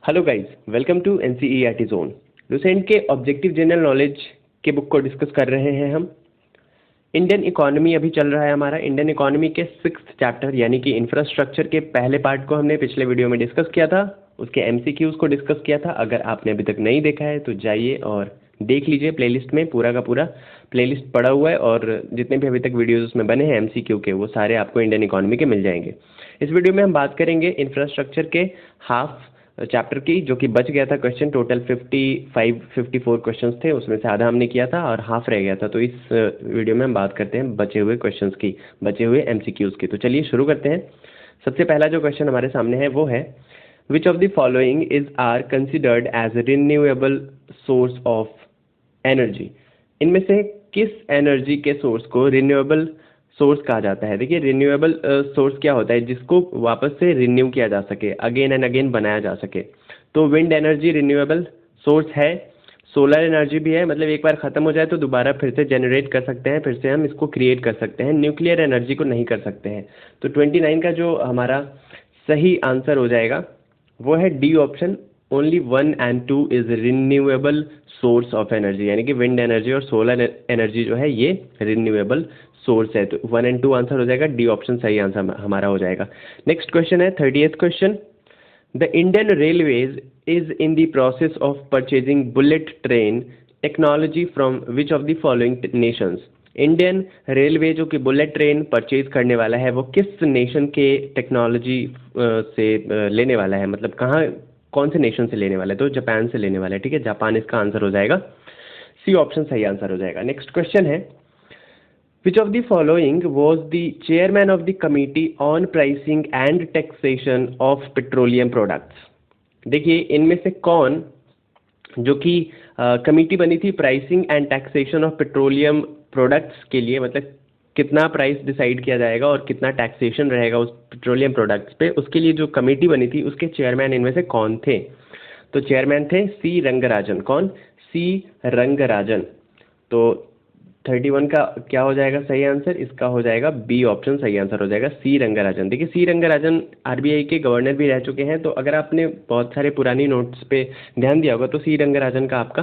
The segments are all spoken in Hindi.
Hello guys, welcome to NCERT zone. Lucent के ऑब्जेक्टिव जनरल नॉलेज के बुक को डिस्कस कर रहे हैं हम। इंडियन इकोनॉमी अभी चल रहा है हमारा। इंडियन इकोनॉमी के 6th चैप्टर यानी कि इंफ्रास्ट्रक्चर के पहले पार्ट को हमने पिछले वीडियो में डिस्कस किया था। उसके एमसीक्यूज को डिस्कस किया था। अगर आपने अभी तक नहीं देखा है तो जाइए और देख लीजिए। प्लेलिस्ट में पूरा का पूरा प्लेलिस्ट पड़ा हुआ है और जितने भी अभी तक वीडियोज उसमें बने हैं एमसीक्यू के, वो सारे आपको इंडियन इकोनॉमी के मिल जाएंगे। इस वीडियो में हम बात करेंगे इंफ्रास्ट्रक्चर के हाफ चैप्टर की, जो कि बच गया था क्वेश्चन। टोटल 54 क्वेश्चंस थे, उसमें से आधा हमने किया था और हाफ रह गया था। तो इस वीडियो में हम बात करते हैं बचे हुए क्वेश्चंस की, बचे हुए एमसीक्यूज की। तो चलिए शुरू करते हैं। सबसे पहला जो क्वेश्चन हमारे सामने है वो है, which of the following is are considered as renewable source of energy. इनमें से किस एनर्जी के सोर्स को रिन्यूएबल सोर्स कहा जाता है? देखिए, रिन्यूएबल सोर्स क्या होता है? जिसको वापस से रिन्यू किया जा सके, अगेन एंड अगेन बनाया जा सके। तो विंड एनर्जी रिन्यूएबल सोर्स है। सोलर एनर्जी भी है, मतलब एक बार ख़त्म हो जाए तो दोबारा फिर से जनरेट कर सकते हैं, फिर से हम इसको क्रिएट कर सकते हैं। न्यूक्लियर एनर्जी को नहीं कर सकते हैं। तो 29 का जो हमारा सही आंसर हो जाएगा वो है D option. Only 1 and 2 is renewable source of energy, यानी कि विंड एनर्जी और सोलर एनर्जी जो है ये रिन्यूएबल सोर्स है। तो 1 and 2 आंसर हो जाएगा, डी ऑप्शन सही आंसर हमारा हो जाएगा। नेक्स्ट क्वेश्चन है 30th question. The Indian railways is in the process of purchasing bullet train technology from which of the following Nations. Indian railway जो कि बुलेट ट्रेन परचेज करने वाला है वो किस नेशन के टेक्नोलॉजी से लेने वाला है, मतलब कहाँ, कौन से नेशन से लेने वाला है? तो जापान से लेने वाला है। ठीक है, जापान इसका आंसर हो जाएगा। सी ऑप्शन सही आंसर हो जाएगा। नेक्स्ट क्वेश्चन है, which of the following was the chairman of the committee on pricing and taxation of petroleum products। देखिए, इनमें से कौन, जो कि कमिटी बनी थी pricing and taxation of petroleum products के लिए, मतलब कितना प्राइस डिसाइड किया जाएगा और कितना टैक्सेशन रहेगा उस पेट्रोलियम प्रोडक्ट्स पे, उसके लिए जो कमेटी बनी थी उसके चेयरमैन इनमें से कौन थे? तो चेयरमैन थे सी रंगराजन। कौन? सी रंगराजन। तो 31 का क्या हो जाएगा सही आंसर? इसका हो जाएगा बी ऑप्शन सही आंसर हो जाएगा, सी रंगराजन। देखिए, सी रंगराजन आरबीआई के गवर्नर भी रह चुके हैं। तो अगर आपने बहुत सारे पुरानी नोट्स पे ध्यान दिया होगा तो सी रंगराजन का आपका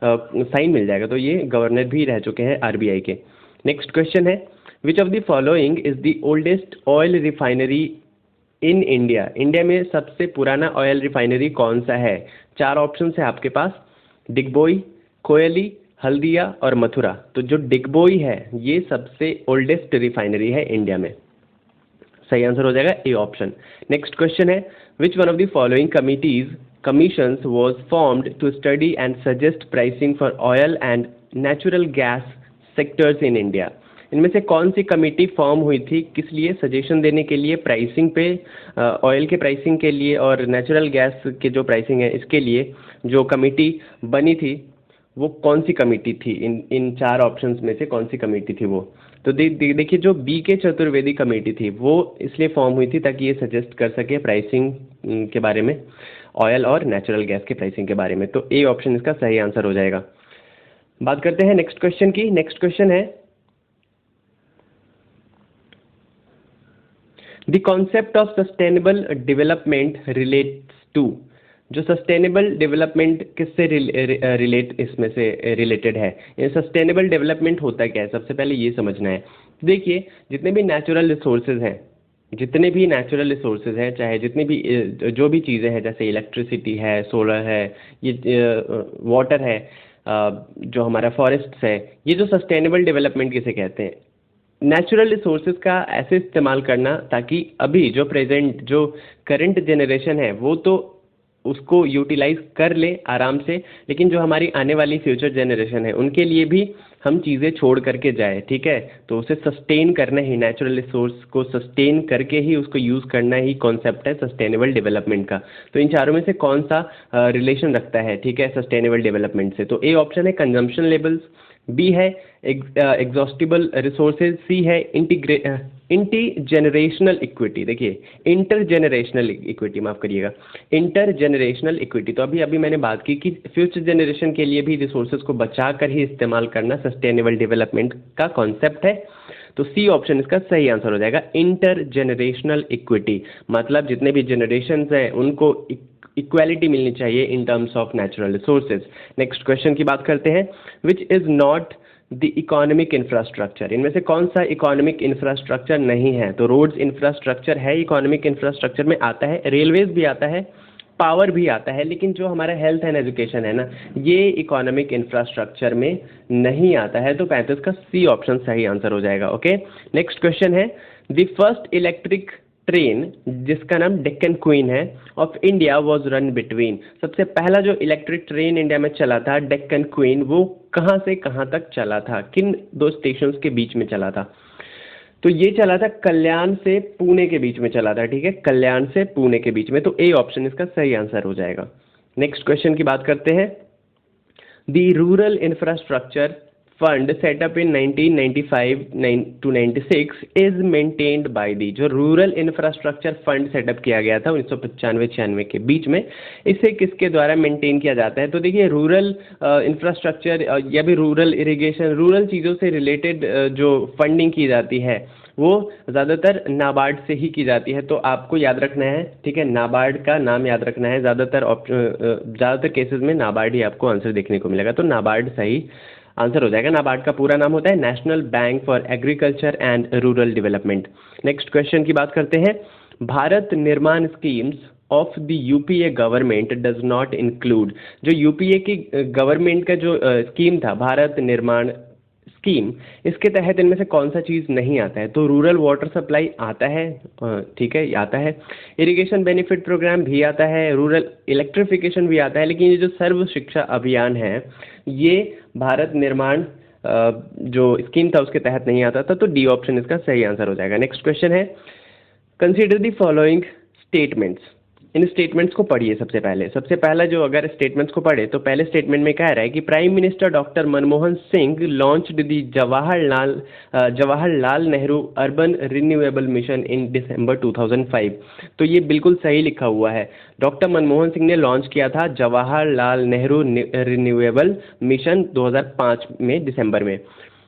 साइन मिल जाएगा। तो ये गवर्नर भी रह चुके हैं आरबीआई के। नेक्स्ट क्वेश्चन है, which of the following is the oldest oil refinery in India. India में सबसे पुराना ऑयल रिफाइनरी कौन सा है? 4 ऑप्शन है आपके पास, डिगबोई, कोयली, हल्दिया और मथुरा। तो जो डिगबोई है ये सबसे ओल्डेस्ट रिफाइनरी है इंडिया में। सही आंसर हो जाएगा ए ऑप्शन। नेक्स्ट क्वेश्चन है, which one of the following commissions was formed to study and suggest pricing for oil and natural gas sectors in India. इनमें से कौन सी कमेटी फॉर्म हुई थी, किस लिए? सजेशन देने के लिए, प्राइसिंग पे, ऑयल के प्राइसिंग के लिए और नेचुरल गैस के जो प्राइसिंग है इसके लिए जो कमेटी बनी थी वो कौन सी कमेटी थी? इन 4 ऑप्शंस में से कौन सी कमेटी थी वो? तो देखिए, जो बी के चतुर्वेदी कमेटी थी वो इसलिए फॉर्म हुई थी ताकि ये सजेस्ट कर सके प्राइसिंग के बारे में, ऑयल और नेचुरल गैस के प्राइसिंग के बारे में। तो ए ऑप्शन इसका सही आंसर हो जाएगा। बात करते हैं नेक्स्ट क्वेश्चन की। नेक्स्ट क्वेश्चन है, the concept of sustainable development relates to. जो सस्टेनेबल डेवलपमेंट किससे इसमें से रिलेटेड है? ये सस्टेनेबल डेवलपमेंट होता क्या है, सबसे पहले ये समझना है। देखिए, जितने भी नेचुरल रिसोर्सेज हैं, चाहे जितनी भी जो भी चीज़ें हैं, जैसे इलेक्ट्रिसिटी है, सोलर है, ये वाटर है, जो हमारा फॉरेस्ट है, ये जो सस्टेनेबल डेवलपमेंट किसे कहते हैं? नेचुरल रिसोर्सेज का ऐसे इस्तेमाल करना ताकि अभी जो करंट जनरेशन है वो तो उसको यूटिलाइज कर ले आराम से, लेकिन जो हमारी आने वाली फ्यूचर जनरेशन है उनके लिए भी हम चीज़ें छोड़ करके जाए। ठीक है, तो उसे सस्टेन करना ही, नेचुरल रिसोर्स को सस्टेन करके ही उसको यूज़ करना ही कॉन्सेप्ट है सस्टेनेबल डेवलपमेंट का। तो इन चारों में से कौन सा रिलेशन रखता है, ठीक है, सस्टेनेबल डेवलपमेंट से? तो ए ऑप्शन है कंजम्पशन लेवल्स, बी है एग्जॉस्टिबल रिसोर्सेज, सी है इंटी इक्विटी। देखिए, इंटरजेनरेशनल इक्विटी। तो अभी मैंने बात की कि फ्यूचर जनरेशन के लिए भी रिसोर्सेज को बचा कर ही इस्तेमाल करना सस्टेनेबल डेवलपमेंट का कॉन्सेप्ट है। तो सी ऑप्शन इसका सही आंसर हो जाएगा, इंटरजेनरेशनल इक्विटी। मतलब जितने भी जनरेशन हैं उनको इक्वालिटी मिलनी चाहिए in terms of natural resources. Next question की बात करते हैं, which is not the economic infrastructure, इनमें से कौन सा इकोनॉमिक इंफ्रास्ट्रक्चर नहीं है? तो रोड्स इंफ्रास्ट्रक्चर है, इकोनॉमिक इंफ्रास्ट्रक्चर में आता है, रेलवेज भी आता है, पावर भी आता है, लेकिन जो हमारा हेल्थ एंड एजुकेशन है ना, ये इकोनॉमिक इंफ्रास्ट्रक्चर में नहीं आता है। तो 35 का सी ऑप्शन सही आंसर हो जाएगा। ओके, नेक्स्ट क्वेश्चन है, द फर्स्ट इलेक्ट्रिक ट्रेन जिसका नाम डेक्कन क्वीन है of India was run between, सबसे पहला जो इलेक्ट्रिक ट्रेन इंडिया में चला था डेक्कन क्वीन, वो कहाँ से कहाँ तक चला था, किन दो स्टेशंस के बीच में चला था? तो ये चला था कल्याण से पुणे के बीच में चला था, ठीक है, कल्याण से पुणे के बीच में। तो ए ऑप्शन इसका सही आंसर हो जाएगा। नेक्स्ट क्वेश्चन की बात करते हैं, the rural infrastructure fund setup in 1995 to 96 is maintained by the, जो रूरल इंफ्रास्ट्रक्चर फंड सेटअप किया गया था 1995-96 के बीच में, इसे किसके द्वारा मेंटेन किया जाता है? तो देखिए, रूरल इंफ्रास्ट्रक्चर या भी रूरल इरिगेशन, रूरल चीज़ों से रिलेटेड जो फंडिंग की जाती है वो ज़्यादातर नाबार्ड से ही की जाती है। तो आपको याद रखना है, ठीक है, नाबार्ड का नाम याद रखना है। ज़्यादातर केसेस में नाबार्ड ही आपको आंसर देखने को मिलेगा, तो नाबार्ड सही आंसर हो जाएगा। नाबार्ड का पूरा नाम होता है national bank for agriculture and rural development. Next question की बात करते हैं, भारत निर्माण schemes of the UPA government does not include, जो यूपीए की गवर्नमेंट का जो स्कीम था भारत निर्माण स्कीम, इसके तहत इनमें से कौन सा चीज़ नहीं आता है? तो रूरल वाटर सप्लाई आता है, ठीक है, आता है, इरिगेशन बेनिफिट प्रोग्राम भी आता है, रूरल इलेक्ट्रिफिकेशन भी आता है, लेकिन ये जो सर्व शिक्षा अभियान है ये भारत निर्माण जो स्कीम था उसके तहत नहीं आता था। तो डी ऑप्शन इसका सही आंसर हो जाएगा। नेक्स्ट क्वेश्चन है, consider the following statements, in statements को पढ़िए। सबसे पहला जो अगर स्टेटमेंट्स को पढ़े तो पहले स्टेटमेंट में कह रहा है कि prime minister doctor Manmohan Singh launched the Jawaharlal Nehru urban renewable mission in December 2005। तो ये बिल्कुल सही लिखा हुआ है, डॉक्टर मनमोहन सिंह ने लॉन्च किया था जवाहरलाल नेहरू रिन्यूएबल मिशन 2005 में दिसंबर में।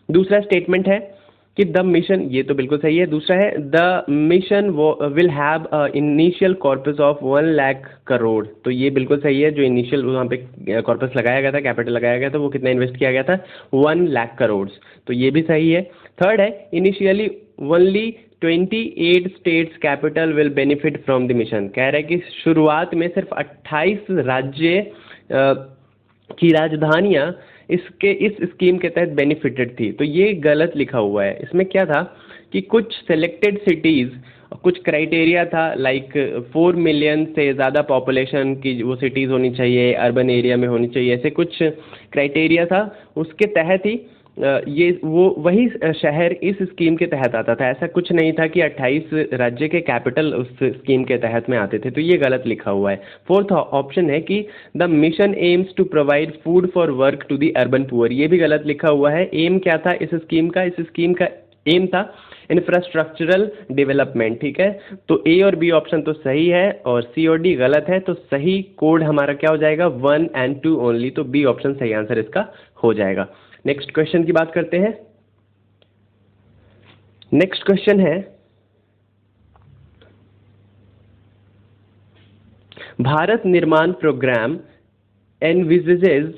दूसरा स्टेटमेंट है कि द मिशन, ये तो बिल्कुल सही है। दूसरा है the mission will have initial corpus of 1 lakh crore, तो ये बिल्कुल सही है। जो इनिशियल वहाँ पे कॉर्पस लगाया गया था, कैपिटल लगाया गया था, वो कितना इन्वेस्ट किया गया था? 1 लाख करोड़, तो ये भी सही है। थर्ड है initially only 28 states capital will benefit from the mission, कह रहा है कि शुरुआत में सिर्फ 28 राज्य की राजधानियाँ इस स्कीम के तहत बेनिफिटेड थी। तो ये गलत लिखा हुआ है। इसमें क्या था कि कुछ सेलेक्टेड सिटीज़, कुछ क्राइटेरिया था, लाइक 4 मिलियन से ज़्यादा पॉपुलेशन की वो सिटीज़ होनी चाहिए, अर्बन एरिया में होनी चाहिए, ऐसे कुछ क्राइटेरिया था, उसके तहत ही ये वही शहर इस स्कीम के तहत आता था। ऐसा कुछ नहीं था कि 28 राज्य के कैपिटल उस स्कीम के तहत में आते थे, तो ये गलत लिखा हुआ है। फोर्थ ऑप्शन है कि the mission aims to provide food for work to the urban poor, ये भी गलत लिखा हुआ है। एम क्या था इस स्कीम का? इस स्कीम का एम था इंफ्रास्ट्रक्चरल डेवलपमेंट, ठीक है। तो ए और बी ऑप्शन तो सही है और सी और डी गलत है, तो सही कोड हमारा क्या हो जाएगा? 1 and 2 ओनली, तो बी ऑप्शन सही आंसर इसका हो जाएगा। नेक्स्ट क्वेश्चन की बात करते हैं। नेक्स्ट क्वेश्चन है, भारत निर्माण प्रोग्राम एनविजेज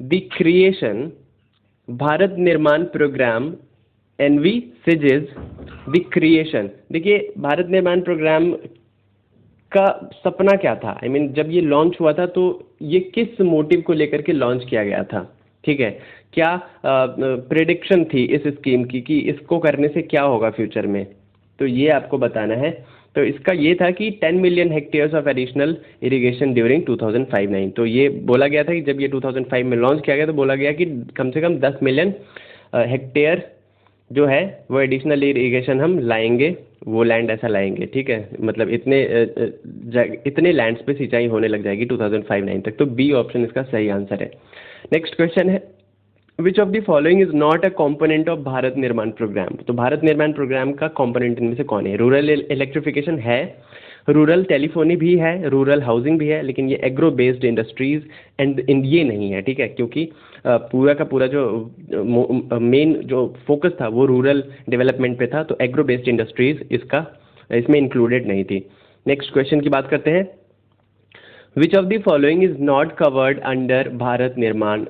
द क्रिएशन, भारत निर्माण प्रोग्राम एनविजेज द क्रिएशन। देखिए, भारत निर्माण प्रोग्राम का सपना क्या था? I mean, जब ये लॉन्च हुआ था तो ये किस मोटिव को लेकर के लॉन्च किया गया था, ठीक है, क्या प्रेडिक्शन थी इस स्कीम की कि इसको करने से क्या होगा फ्यूचर में, तो ये आपको बताना है। तो इसका ये था कि 10 million hectares of additional irrigation during 2005-9। तो ये बोला गया था कि जब ये 2005 में लॉन्च किया गया तो बोला गया कि कम से कम 10 मिलियन हेक्टेयर जो है वो एडिशनल इरिगेशन हम लाएंगे, वो लैंड ऐसा लाएंगे, ठीक है, मतलब इतने लैंड्स पे सिंचाई होने लग जाएगी 2005-9 तक। तो बी ऑप्शन इसका सही आंसर है। नेक्स्ट क्वेश्चन है, which of the following is not a component of Bharat निर्माण प्रोग्राम। तो भारत निर्माण प्रोग्राम का कॉम्पोनेंट इनमें से कौन है? रूरल इलेक्ट्रिफिकेशन है, रूरल टेलीफोनी भी है, रूरल हाउसिंग भी है, लेकिन ये एग्रो बेस्ड इंडस्ट्रीज एंड ये नहीं है, ठीक है, क्योंकि पूरा का पूरा जो मेन जो फोकस था वो रूरल डेवलपमेंट पे था, तो एग्रो बेस्ड इंडस्ट्रीज इसमें इंक्लूडेड नहीं थी। नेक्स्ट क्वेश्चन की बात करते हैं, विच of the following is not covered under Bharat निर्माण?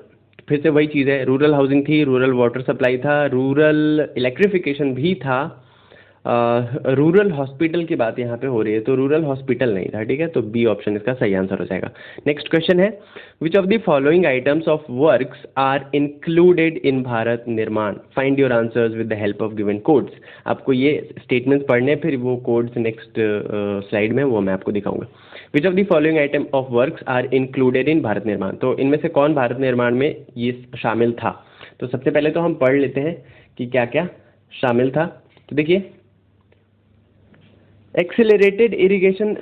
फिर से वही चीज़ है, रूरल हाउसिंग थी, रूरल वाटर सप्लाई था, रूरल इलेक्ट्रिफिकेशन भी था, रूरल हॉस्पिटल की बात यहाँ पे हो रही है, तो रूरल हॉस्पिटल नहीं था, ठीक है, तो बी ऑप्शन इसका सही आंसर हो जाएगा। नेक्स्ट क्वेश्चन है, which of the following items of works are included in Bharat Nirman? Find your answers with the help of given codes. आपको ये स्टेटमेंट्स पढ़ने, फिर वो कोड्स नेक्स्ट स्लाइड में वो मैं आपको दिखाऊंगा। Which of the following item of works are included in Bharat Nirman? तो इनमें से कौन भारत निर्माण में ये शामिल था? तो सबसे पहले तो हम पढ़ लेते हैं कि क्या क्या शामिल था। तो देखिए, एक्सेलरेटेड इरिगेशन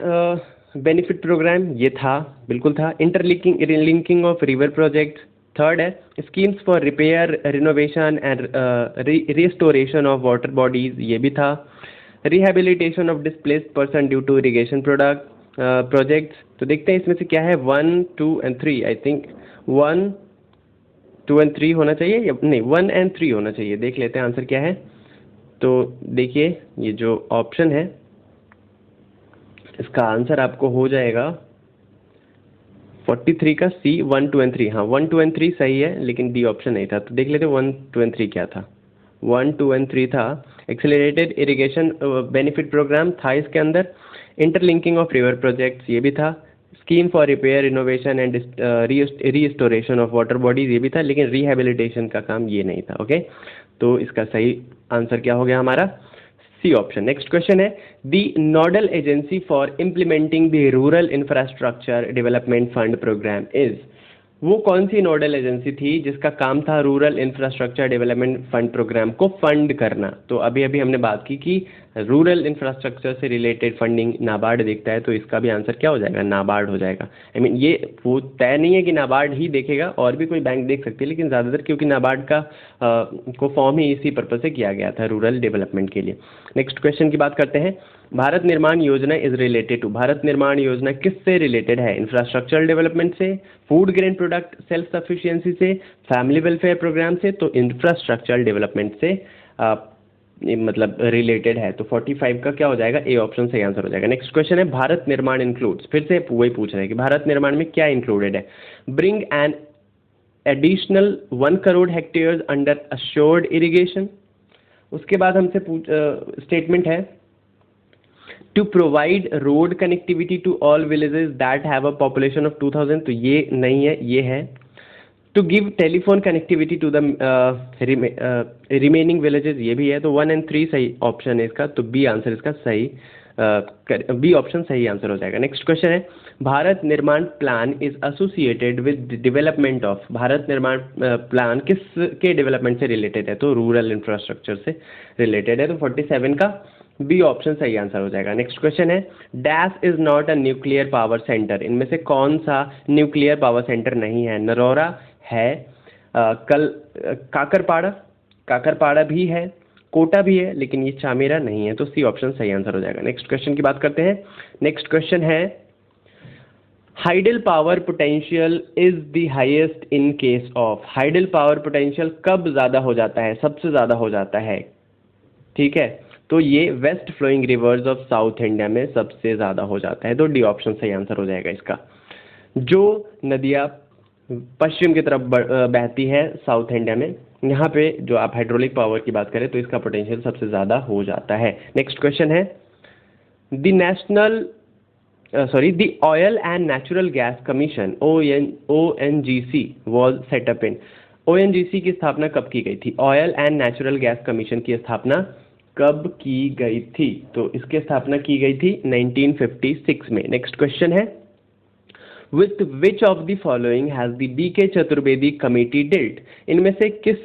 बेनिफिट प्रोग्राम, ये था, बिल्कुल था। Linking of river project, third है। Schemes for repair, renovation and restoration of water bodies, ये भी था। Rehabilitation of displaced person due to irrigation projects. तो देखते हैं इसमें से क्या है, 1, 2 एंड 3। आई थिंक 1, 2 एंड 3 होना चाहिए, या नहीं 1 एंड 3 होना चाहिए। देख लेते हैं आंसर क्या है। तो देखिए, ये जो ऑप्शन है इसका आंसर आपको हो जाएगा 43 का सी, 1, 2 एंड 3। हाँ, 1, 2 एंड 3 सही है, लेकिन डी ऑप्शन नहीं था। तो देख लेते 1, 2 एंड 3 क्या था। 1, 2 एंड 3 था। एक्सेलरेटेड इरिगेशन बेनिफिट प्रोग्राम था इसके अंदर। इंटरलिंकिंग ऑफ रिवर प्रोजेक्ट्स, ये भी था। Scheme for repair, innovation and restoration of water bodies, ये भी था, लेकिन रिहेबिलिटेशन का काम ये नहीं था। ओके, तो इसका सही आंसर क्या हो गया हमारा, सी ऑप्शन। नेक्स्ट क्वेश्चन है, the nodal agency for implementing the rural infrastructure development fund programme is? वो कौन सी नोडल एजेंसी थी जिसका काम था rural infrastructure development fund programme को फंड करना? तो अभी अभी हमने बात की कि रूरल इंफ्रास्ट्रक्चर से रिलेटेड फंडिंग नाबार्ड देखता है, तो इसका भी आंसर क्या हो जाएगा, नाबार्ड हो जाएगा। आई मीन ये वो तय नहीं है कि नाबार्ड ही देखेगा, और भी कोई बैंक देख सकती है, लेकिन ज़्यादातर क्योंकि नाबार्ड का को फॉर्म ही इसी पर्पज से किया गया था, रूरल डेवलपमेंट के लिए। नेक्स्ट क्वेश्चन की बात करते हैं, भारत निर्माण योजना इज रिलेटेड टू? भारत निर्माण योजना किससे रिलेटेड है? इंफ्रास्ट्रक्चरल डेवलपमेंट से, food grain product self sufficiency से, फैमिली वेलफेयर प्रोग्राम से? तो इंफ्रास्ट्रक्चरल डेवलपमेंट से मतलब रिलेटेड है। तो 45 का क्या हो जाएगा, ए ऑप्शन सही आंसर हो जाएगा। नेक्स्ट क्वेश्चन है, भारत निर्माण इंक्लूड्स, फिर से वही पूछ रहे हैं कि भारत निर्माण में क्या इंक्लूडेड है? Bring an additional 1 crore hectares under assured irrigation. उसके बाद हमसे स्टेटमेंट है, to provide road connectivity to all villages that have a population of 2000, तो ये नहीं है, ये है। To give telephone connectivity to the remaining villages, ये भी है। तो 1 एंड 3 सही ऑप्शन है इसका, तो बी आंसर इसका सही, बी ऑप्शन सही आंसर हो जाएगा। नेक्स्ट क्वेश्चन है, भारत निर्माण plan is associated with development of? Bharat निर्माण प्लान किस के डेवलपमेंट से रिलेटेड है? तो रूरल इंफ्रास्ट्रक्चर से रिलेटेड है। तो 47 का बी ऑप्शन सही आंसर हो जाएगा। नेक्स्ट क्वेश्चन है, dash is not a nuclear power centre? इनमें से कौन सा न्यूक्लियर पावर सेंटर नहीं है? नरोरा है, काकरपाड़ा, काकरपाड़ा भी है, कोटा भी है, लेकिन ये चामेरा नहीं है। तो सी ऑप्शन सही आंसर हो जाएगा। नेक्स्ट क्वेश्चन की बात करते हैं। नेक्स्ट क्वेश्चन है, hydel power potential is the highest in case of? Hydel power potential कब ज़्यादा हो जाता है, सबसे ज़्यादा हो जाता है? ठीक है, तो ये west flowing rivers of South India में सबसे ज़्यादा हो जाता है। तो डी ऑप्शन सही आंसर हो जाएगा इसका। जो नदियाँ पश्चिम की तरफ बहती है साउथ इंडिया में, यहाँ पे जो आप हाइड्रोलिक पावर की बात करें तो इसका पोटेंशियल सबसे ज़्यादा हो जाता है। नेक्स्ट क्वेश्चन है, the oil and natural gas commission ONGC was setup in? ONGC की स्थापना कब की गई थी? Oil and natural gas commission की स्थापना कब की गई थी? तो इसकी स्थापना की गई थी 1956 में। नेक्स्ट क्वेश्चन है, with which of the following has the BK Chaturvedi committee dealt? इनमें से किस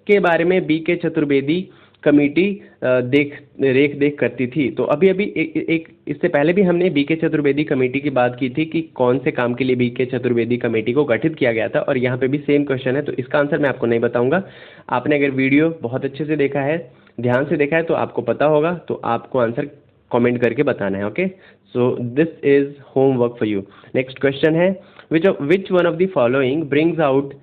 के बारे में BK चतुर्वेदी कमेटी रेख देख करती थी? तो अभी अभी एक इससे पहले भी हमने BK चतुर्वेदी कमेटी की बात की थी कि कौन से काम के लिए BK चतुर्वेदी कमेटी को गठित किया गया था, और यहाँ पे भी सेम क्वेश्चन है। तो इसका आंसर मैं आपको नहीं बताऊंगा। आपने अगर वीडियो बहुत अच्छे से देखा है, ध्यान से देखा है, तो आपको पता होगा। तो आपको आंसर कमेंट करके बताना है। Okay, so this is homework for you. Next question है, which one of the following brings out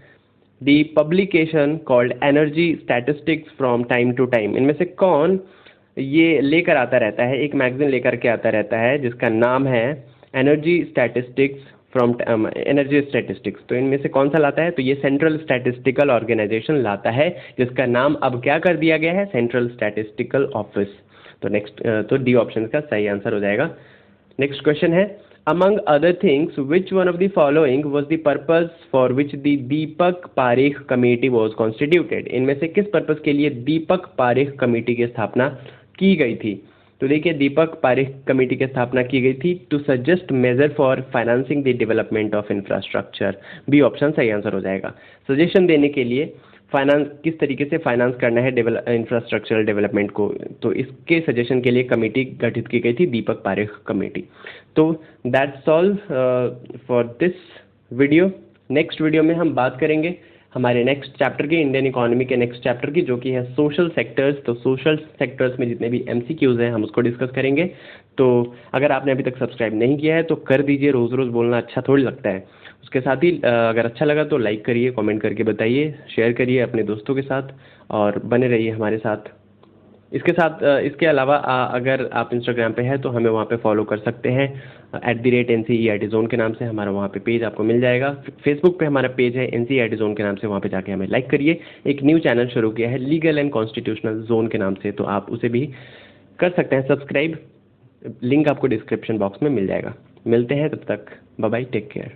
the publication called energy statistics from time to time? इनमें से कौन ये लेकर आता रहता है, एक मैगजीन लेकर के आता रहता है जिसका नाम है energy statistics from energy statistics. तो इनमें से कौन सा लाता है? तो ये सेंट्रल स्टैटिस्टिकल ऑर्गेनाइजेशन लाता है, जिसका नाम अब क्या कर दिया गया है? Central statistical office. तो नेक्स्ट तो डी ऑप्शन का सही आंसर हो जाएगा। नेक्स्ट क्वेश्चन है, among other things which one of the following was the purpose for which the Deepak Parekh committee was constituted? इनमें से किस पर्पस के लिए दीपक पारेख कमेटी की स्थापना की गई थी? तो देखिए, दीपक पारेख कमेटी की स्थापना की गई थी to suggest measure for financing the development of infrastructure. B option सही आंसर हो जाएगा। सजेशन देने के लिए फाइनेंस किस तरीके से फाइनेंस करना है इंफ्रास्ट्रक्चरल डेवलपमेंट को, तो इसके सजेशन के लिए कमेटी गठित की गई थी, दीपक पारेख कमेटी। तो that's all for this video. Next video में हम बात करेंगे हमारे नेक्स्ट चैप्टर की, इंडियन इकोनॉमी के नेक्स्ट चैप्टर की, जो कि है सोशल सेक्टर्स। तो सोशल सेक्टर्स में जितने भी एमसीक्यूज हैं हम उसको डिस्कस करेंगे। तो अगर आपने अभी तक सब्सक्राइब नहीं किया है तो कर दीजिए, रोज़ रोज़ बोलना अच्छा थोड़ी लगता है। उसके साथ ही अगर अच्छा लगा तो लाइक करिए, कमेंट करके बताइए, शेयर करिए अपने दोस्तों के साथ और बने रहिए हमारे साथ। इसके साथ इसके अलावा अगर आप इंस्टाग्राम पे हैं तो हमें वहाँ पे फॉलो कर सकते हैं @NCERT ज़ोन के नाम से। हमारा वहाँ पे पेज आपको मिल जाएगा। फेसबुक पे हमारा पेज है NCERT ज़ोन के नाम से, वहाँ पे जाके हमें लाइक करिए। एक न्यू चैनल शुरू किया है लीगल एंड कॉन्स्टिट्यूशनल जोन के नाम से, तो आप उसे भी कर सकते हैं सब्सक्राइब। लिंक आपको डिस्क्रिप्शन बॉक्स में मिल जाएगा। मिलते हैं, तब तक बाय बाय, टेक केयर।